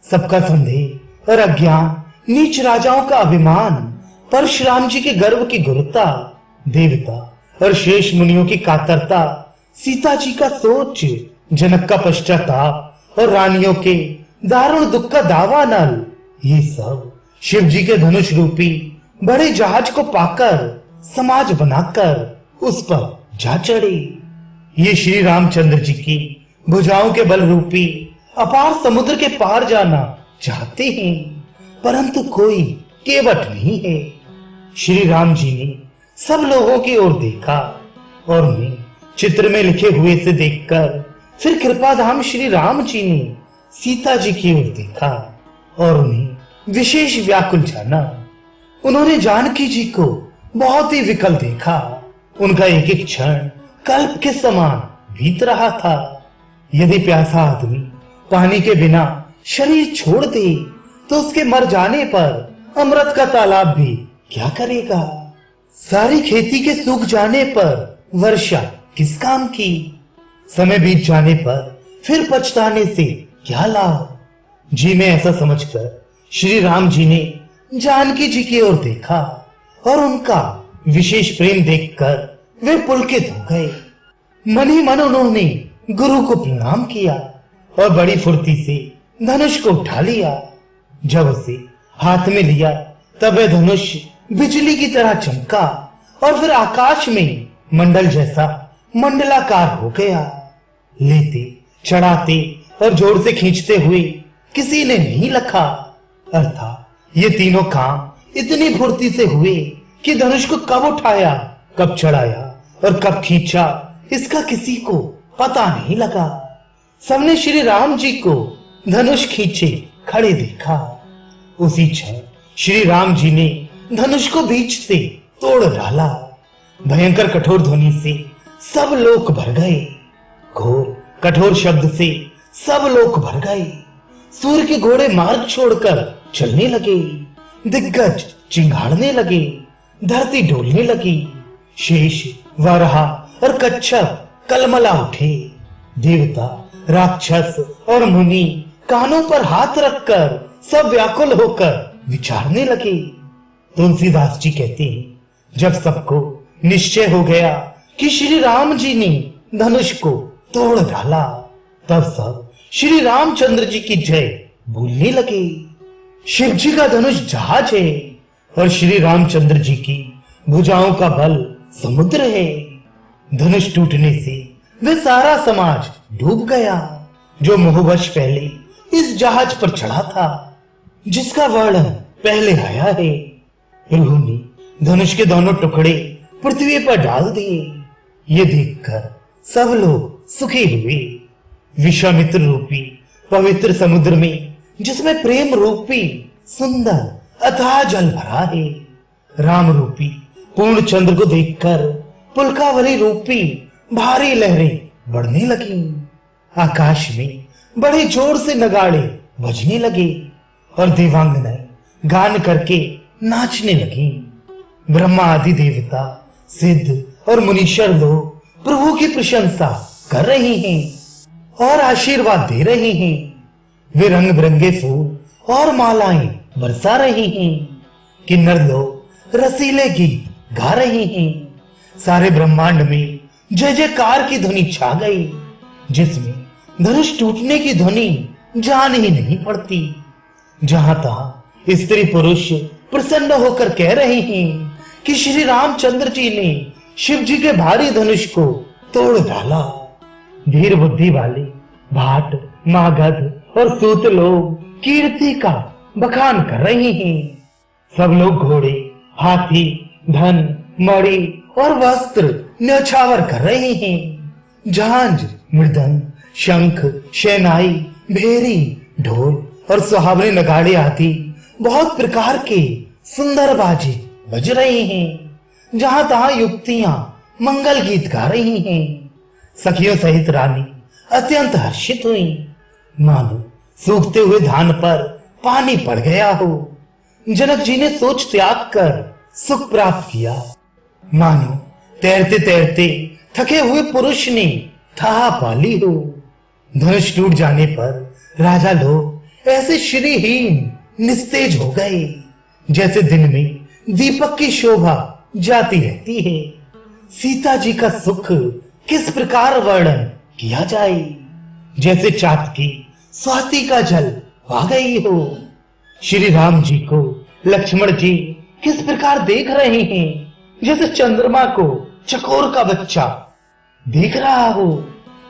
सबका संदेह और अज्ञान, नीच राजाओं का अभिमान, परशुराम जी के गर्व की गुरुता, देवता और शेष मुनियों की कातरता, सीता जी का सोच, जनक का पश्चाताप और रानियों के दारुण दुख का दावा नल, ये सब शिव जी के धनुष रूपी बड़े जहाज को पाकर समाज बनाकर उस पर जा चढ़े। ये श्री रामचंद्र जी की भुजाओं के बल रूपी अपार समुद्र के पार जाना चाहते हैं, परंतु कोई केवट नहीं है। श्री राम जी ने सब लोगों की ओर देखा और उन्हें चित्र में लिखे हुए से देखकर फिर कृपाधाम श्री राम जी ने सीता जी की ओर देखा और उन्हें विशेष व्याकुल जाना। उन्होंने जानकी जी को बहुत ही विकल देखा। उनका एक एक क्षण कल्प के समान बीत रहा था। यदि प्यासा आदमी पानी के बिना शरीर छोड़ दे तो उसके मर जाने पर अमृत का तालाब भी क्या करेगा। सारी खेती के सूख जाने पर वर्षा किस काम की। समय बीत जाने पर फिर पछताने से क्या लाभ। जी में ऐसा समझकर श्री राम जी ने जानकी जी की ओर देखा और उनका विशेष प्रेम देखकर वे पुलकित हो गए। मन ही मन उन्होंने गुरु को प्रणाम किया और बड़ी फुर्ती से धनुष को उठा लिया। जब उसे हाथ में लिया तब वह धनुष बिजली की तरह चमका और फिर आकाश में मंडल जैसा मंडलाकार हो गया। लेते, चढ़ाते और जोर से खींचते हुए किसी ने नहीं लखा। अर्थात ये तीनों काम इतनी फुर्ती से हुए कि धनुष को कब उठाया, कब चढ़ाया और कब खींचा इसका किसी को पता नहीं लगा। सबने श्री राम जी को धनुष खींचे खड़े देखा। उसी क्षण श्री राम जी ने धनुष को बीच से तोड़ डाला। भयंकर कठोर ध्वनि से सब लोक भर गए। घोर कठोर शब्द से सब लोक भर गए। सूर्य के घोड़े मार्ग छोड़कर चलने लगे। दिग्गज चिंगाड़ने लगे। धरती डोलने लगी। शेष, वराह और कच्छप कलमला उठे। देवता, राक्षस और मुनि कानों पर हाथ रखकर सब व्याकुल होकर विचारने लगे। तुलसीदास जी कहते हैं, जब सबको निश्चय हो गया कि श्री राम जी ने धनुष को तोड़ डाला, तब सब श्री रामचंद्र जी की जय बोलने लगे। शिव जी का धनुष जहाज है और श्री रामचंद्र जी की भुजाओं का बल समुद्र है। धनुष टूटने से वह सारा समाज डूब गया जो मोहवश पहले इस जहाज पर चढ़ा था, जिसका वर्णन पहले आया है। उन्होंने धनुष के दोनों टुकड़े पृथ्वी पर डाल दिए। ये देखकर सब लोग सुखी हुए। विश्वामित्र रूपी पवित्र समुद्र में, जिसमें प्रेम रूपी सुंदर अथाह जल भरा है, राम रूपी पूर्ण चंद्र को देखकर पुलकावली रूपी भारी लहरें बढ़ने लगी। आकाश में बड़े जोर से नगाड़े बजने लगे और देवांगनाएं गान करके नाचने लगी। ब्रह्मा आदि देवता, सिद्ध और मुनीश्वर लोग प्रभु की प्रशंसा कर रहे हैं और आशीर्वाद दे रहे हैं। वे रंग बिरंगे फूल और मालाएं बरसा रहे हैं। किन्नर लोग रसीले गीत गा रहे हैं। सारे ब्रह्मांड में जय जयकार की ध्वनि छा गई, जिसमें धनुष टूटने की ध्वनि जान ही नहीं पड़ती। जहां तहां स्त्री पुरुष प्रसन्न होकर कह रहे हैं कि श्री रामचंद्र जी ने शिव जी के भारी धनुष को तोड़ डाला। धीर बुद्धि वाले भाट, मागध और सूत लोग कीर्ति का बखान कर रहे हैं। सब लोग घोड़े, हाथी, धन, मणि और वस्त्र न्यौछावर कर रहे हैं। झांझ, मृदंग, शंख, शहनाई, भेरी, ढोल और सुहावने नगाड़े आदि बहुत प्रकार के सुंदर बाजे बज रहे हैं। जहां तहां युक्तियां मंगल गीत गा रही हैं। सखियों सहित रानी अत्यंत हर्षित हुई, मानो सूखते हुए धान पर पानी पड़ गया हो। जनक जी ने सोच त्याग कर सुख प्राप्त किया, मानो तैरते तैरते थके हुए पुरुष ने था पा ली हो। धनुष टूट जाने पर राजा लोग ऐसे श्रीहीन निस्तेज हो गए, जैसे दिन में दीपक की शोभा जाती रहती है। सीता जी का सुख किस प्रकार वर्णन किया जाए, जैसे चातकी स्वाति का जल आ गई हो। श्री राम जी को लक्ष्मण जी किस प्रकार देख रहे हैं, जैसे चंद्रमा को चकोर का बच्चा देख रहा हो।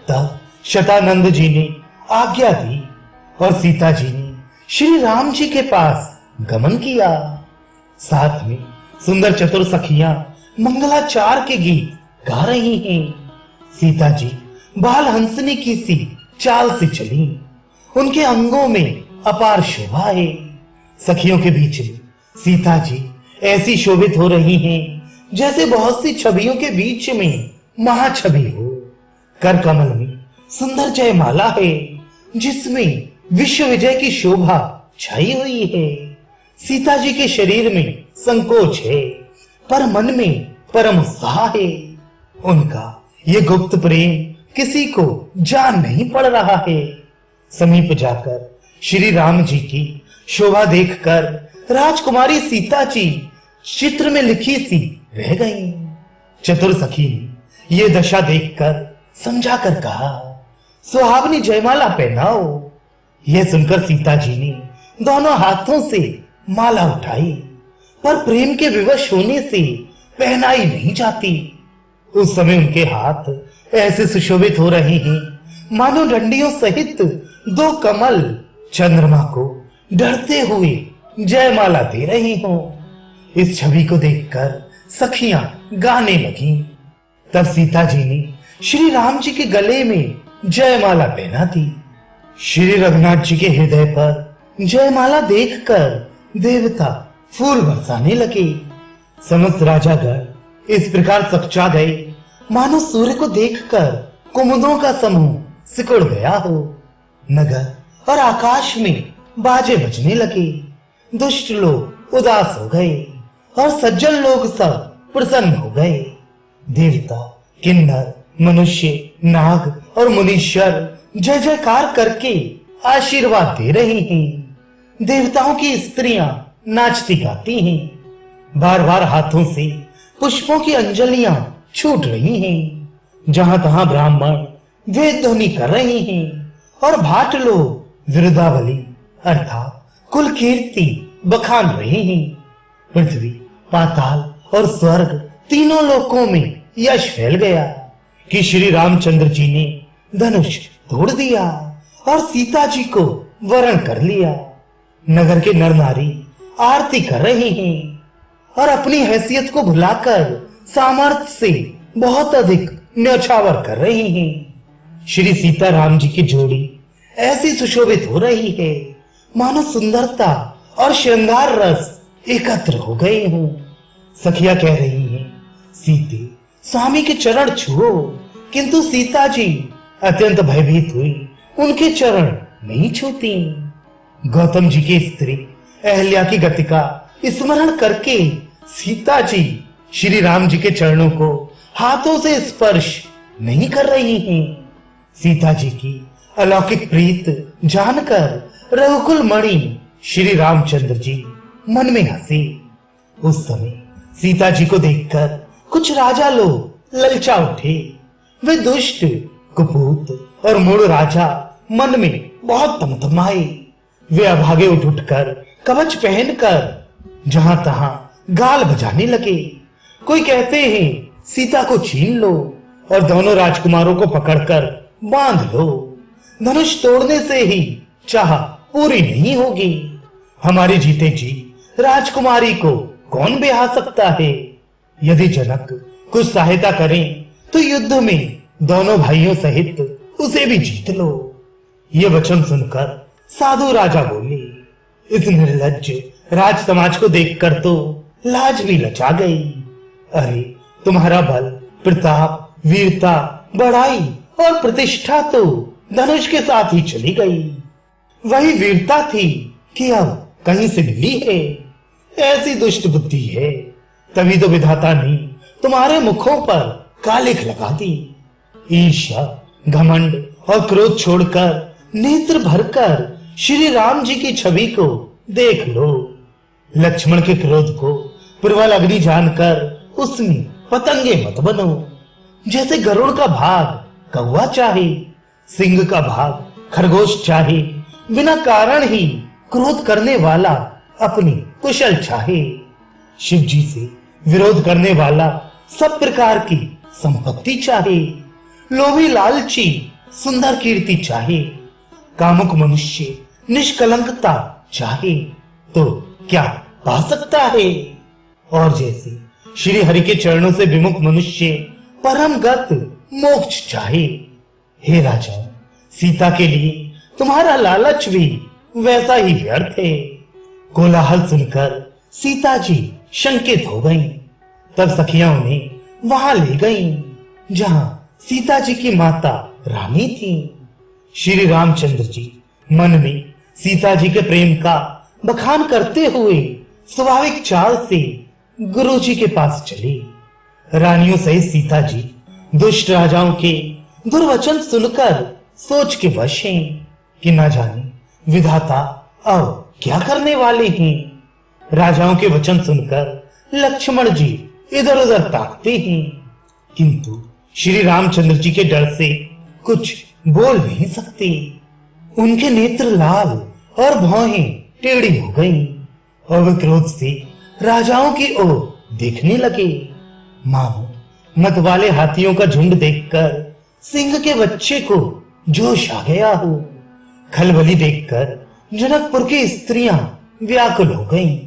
तब शतानंद जी ने आज्ञा दी और सीता जी ने श्री राम जी के पास गमन किया। साथ में सुंदर चतुर सखियां मंगलाचार के गीत गा रही हैं। सीता जी बाल हंसने की सी चाल से चली। उनके अंगों में अपार शोभा है। सखियों के बीच में सीता जी ऐसी शोभित हो रही हैं, जैसे बहुत सी छवियों के बीच में महाछवि हो। कर कमल में सुंदर जयमाला है, जिसमें विश्व विजय की शोभा छाई हुई है। सीता जी के शरीर में संकोच है, पर मन में परम उत्साह है। उनका ये गुप्त प्रेम किसी को जान नहीं पड़ रहा है। समीप जाकर श्री राम जी की शोभा देखकर राजकुमारी सीता जी चित्र में लिखी सी रह गई। चतुर सखी ने ये दशा देखकर समझा कर कहा, सुहावनी जयमाला पहनाओ। यह सुनकर सीता जी ने दोनों हाथों से माला उठाई, पर प्रेम के विवश होने से पहनाई नहीं जाती। उस समय उनके हाथ ऐसे सुशोभित हो रहे हैं मानो डंडियों सहित दो कमल चंद्रमा को डरते हुए जयमाला दे रही हों। इस छवि को देखकर सखियां गाने लगी। तब सीता जी ने श्री राम जी के गले में जयमाला पहना दी। श्री रघुनाथ जी के हृदय पर जयमाला देखकर देवता फूल बरसाने लगे। समस्त राजागण इस प्रकार सकचा गए मानो सूर्य को देखकर कुमुदों का समूह सिकुड़ गया हो। नगर और आकाश में बाजे बजने लगे। दुष्ट लोग उदास हो गए और सज्जन लोग सब प्रसन्न हो गए। देवता, किन्नर, मनुष्य, नाग और मुनीश्वर जय जयकार करके आशीर्वाद दे रहे हैं। देवताओं की स्त्रियां नाचती गाती हैं। बार बार हाथों से पुष्पों की अंजलियां छूट रही हैं। जहां तहां ब्राह्मण वेद ध्वनि कर रहे हैं और भाट लोग विरुदावली अर्थात कुल कीर्ति बखान रहे हैं। पृथ्वी, पाताल और स्वर्ग तीनों लोकों में यश फैल गया कि श्री रामचंद्र जी ने धनुष तोड़ दिया और सीता जी को वरण कर लिया। नगर के नर नारी आरती कर रहे हैं और अपनी हैसियत को भुलाकर सामर्थ्य से बहुत अधिक न्यौछावर कर रहे हैं। श्री सीता राम जी की जोड़ी ऐसी सुशोभित हो रही है मानो सुंदरता और श्रृंगार रस एकत्र हो गए हों। सखिया कह रही हैं, सीते स्वामी के चरण छुओ, किंतु सीता जी अत्यंत भयभीत हुई उनके चरण नहीं छूती। गौतम जी की स्त्री अहल्या की गतिका स्मरण करके सीता जी श्री राम जी के चरणों को हाथों से स्पर्श नहीं कर रही हैं। सीता जी की अलौकिक प्रीत जानकर रघुकुल मणि श्री रामचंद्र जी मन में हंसे। उस समय सीता जी को देखकर कुछ राजा लोग ललचा उठे। वे दुष्ट, कुपूत और मूढ़ राजा मन में बहुत तमतमाए। वे अभागे उठ उठकर कवच पहनकर जहां तहां गाल बजाने लगे। कोई कहते हैं सीता को छीन लो और दोनों राजकुमारों को पकड़कर बांध लो। धनुष तोड़ने से ही चाह पूरी नहीं होगी। हमारे जीते जी राजकुमारी को कौन ब्याह सकता है? यदि जनक कुछ सहायता करें तो युद्ध में दोनों भाइयों सहित उसे भी जीत लो। ये वचन सुनकर साधु राजा बोले। इस निर्लज्ज राज समाज को देखकर तो लाज भी लजा गई। अरे तुम्हारा बल, प्रताप, वीरता, बड़ाई और प्रतिष्ठा तो धनुष के साथ ही चली गई। वही वीरता थी कि अब कहीं से मिली है। ऐसी दुष्ट बुद्धि है, तभी तो विधाता ने तुम्हारे मुखों पर कालिख लगा दी। ईर्ष्या, घमंड और क्रोध छोड़कर नेत्र भरकर श्री राम जी की छवि को देख लो। लक्ष्मण के क्रोध को प्रबल अग्नि जानकर उसमें पतंगे मत बनो। जैसे गरुड़ का भाग कौवा चाहे, सिंह का भाग खरगोश चाहे, बिना कारण ही क्रोध करने वाला अपनी कुशल चाहे। शिव जी से विरोध करने वाला सब प्रकार की संपत्ति चाहे। लोभी लालची सुंदर कीर्ति चाहे। कामुक मनुष्य निष्कलंकता चाहे तो क्या पा सकता है? और जैसे श्री हरि के चरणों से विमुख मनुष्य परम गत मोक्ष चाहे। हे राजा, सीता के लिए तुम्हारा लालच भी वैसा ही व्यर्थ है। कोलाहल सुनकर सीता जी शंकित हो गईं। तब सखियां उन्हें वहां ले गईं जहां सीता जी की माता रानी थी। श्री रामचंद्र जी मन में सीता जी के प्रेम का बखान करते हुए स्वाभाविक चाल से गुरु जी के पास चले। रानियों सहित सीता जी दुष्ट राजाओं के दुर्वचन सुनकर सोच के वश हैं कि न जाने विधाता अब क्या करने वाले हैं। राजाओं के वचन सुनकर लक्ष्मण जी इधर उधर ताकते हैं, किंतु श्री रामचंद्र जी के डर से कुछ बोल नहीं सकते। उनके नेत्र लाल और भौहें टेढ़ी हो गईं और वे क्रोध से राजाओं की ओर देखने लगे। मानो मत वाले हाथियों का झुंड देखकर सिंह के बच्चे को जोश आ गया हो। खलबली देखकर जनकपुर की स्त्रियां व्याकुल हो गईं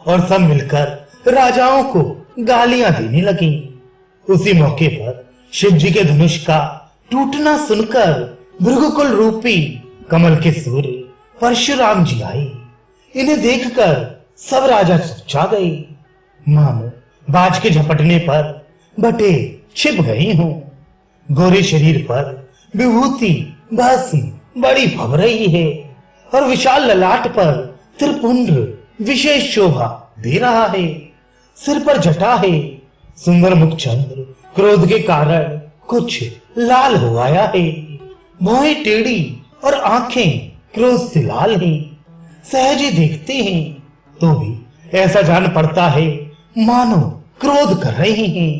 और सब मिलकर राजाओं को गालियां देने लगी। उसी मौके पर शिव जी के धनुष का टूटना सुनकर भृगुकुल रूपी कमल के सूर्य परशुराम जी आए। इन्हें देखकर सब राजा चकचा गए, मानो बाज के झपटने पर बटे छिप गई हों। गोरे शरीर पर विभूति भस्म बड़ी भव रही है और विशाल ललाट पर त्रिपुंड्र विशेष शोभा दे रहा है। सिर पर जटा है, सुंदर मुख चंद्र क्रोध के कारण कुछ लाल हो आया है। भौहें टेढ़ी और आंखें क्रोध से लाल हैं। सहज ही देखते हैं तो भी ऐसा जान पड़ता है मानो क्रोध कर रहे हैं।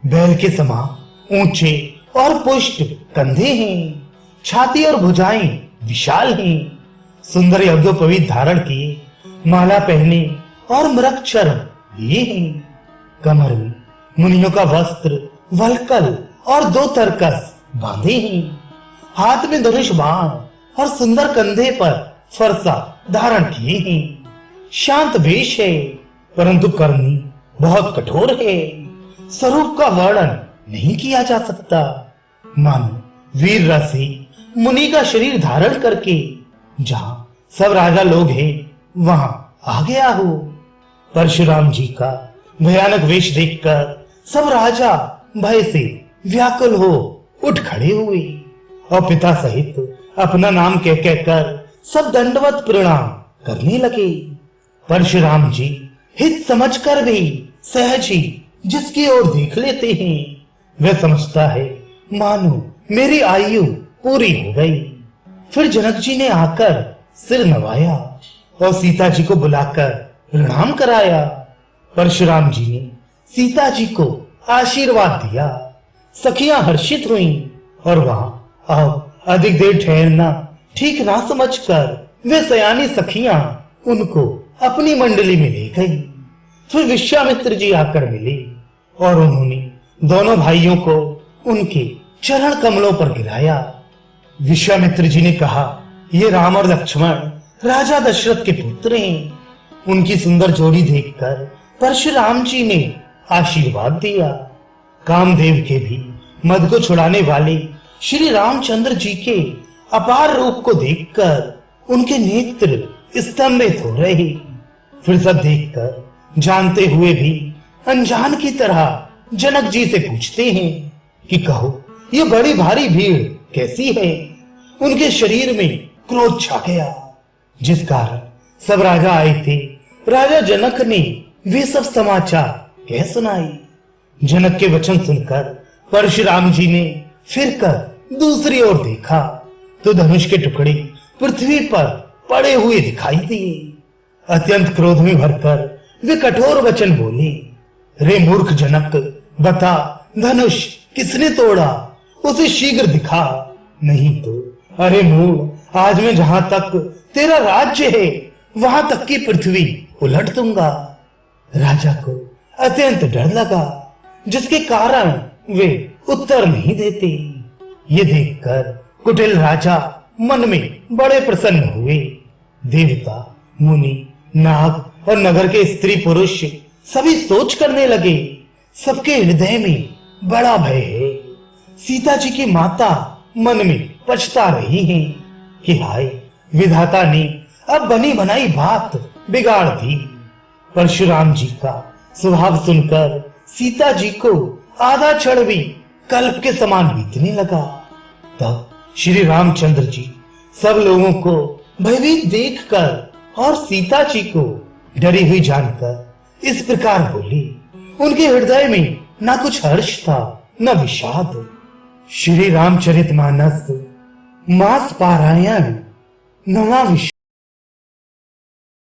बैल के समान ऊंचे और पुष्ट कंधे हैं, छाती और भुजाएं विशाल हैं। सुंदर यज्ञोपवीत धारण किए, माला पहने और मृग चरण लिए हैं। कमर में मुनियों का वस्त्र वलकल और 2 तरकस बांधे हैं। हाथ में धनुष बाण और सुंदर कंधे पर फरसा धारण किए हैं। शांत वेश है, परंतु करनी बहुत कठोर है। स्वरूप का वर्णन नहीं किया जा सकता, मानो वीर रसी मुनि का शरीर धारण करके जहां सब राजा लोग हैं वहां आ गया हो। परशुराम जी का भयानक वेश देखकर सब राजा भय से व्याकुल हो उठ खड़े हुए और पिता सहित अपना नाम कह कहकर सब दंडवत प्रणाम करने लगे। परशुराम जी हित समझकर भी सहज ही जिसकी ओर देख लेते हैं वह समझता है मानो मेरी आयु पूरी हो गई। फिर जनक जी ने आकर सिर नवाया और सीता जी को बुलाकर प्रणाम कराया। परशुराम जी ने सीता जी को आशीर्वाद दिया। सखियां हर्षित हुईं और वहां अब अधिक देर ठहरना ठीक ना समझकर वे सयानी सखियां उनको अपनी मंडली में ले गई। फिर विश्वामित्र जी आकर मिले और उन्होंने दोनों भाइयों को उनके चरण कमलों पर गिराया। विश्वामित्र जी ने कहा, ये राम और लक्ष्मण राजा दशरथ के पुत्र हैं। उनकी सुंदर जोड़ी देखकर परशुराम जी ने आशीर्वाद दिया। कामदेव के भी मद को छुड़ाने वाले श्री रामचंद्र जी के अपार रूप को देखकर उनके नेत्र स्तंभित हो रहे। फिर सब देखकर जानते हुए भी अनजान की तरह जनक जी से पूछते हैं कि कहो ये बड़ी भारी भीड़ कैसी है। उनके शरीर में क्रोध छा गया, जिस कारण सब राजा आए थे। राजा जनक ने वे सब समाचार कह सुनाई। जनक के वचन सुनकर परशुराम जी ने फिर कर दूसरी ओर देखा तो धनुष के टुकड़े पृथ्वी पर पड़े हुए दिखाई दिए। अत्यंत क्रोध में भरकर वे कठोर वचन बोले, रे मूर्ख जनक, बता धनुष किसने तोड़ा, उसे शीघ्र दिखा, नहीं तो अरे मूढ़, आज मैं जहां तक तेरा राज्य है वहां तक की पृथ्वी उलट दूंगा। राजा को अत्यंत डर लगा, जिसके कारण वे उत्तर नहीं देते। ये देखकर कुटिल राजा मन में बड़े प्रसन्न हुए। देवता, मुनि, नाग और नगर के स्त्री पुरुष सभी सोच करने लगे। सबके हृदय में बड़ा भय है। सीता जी की माता मन में पछता रही हैं कि हाय, विधाता ने अब बनी बनाई बात बिगाड़ दी। परशुराम जी का स्वभाव सुनकर सीता जी को आधा क्षण भी कल्प के समान बीतने लगा। तब श्री रामचंद्र जी सब लोगों को भयभीत देखकर और सीता जी को डरी हुई जानकर इस प्रकार बोली। उनके हृदय में न कुछ हर्ष था न विषाद। श्री रामचरितमानस मास पारायण नवा विषय।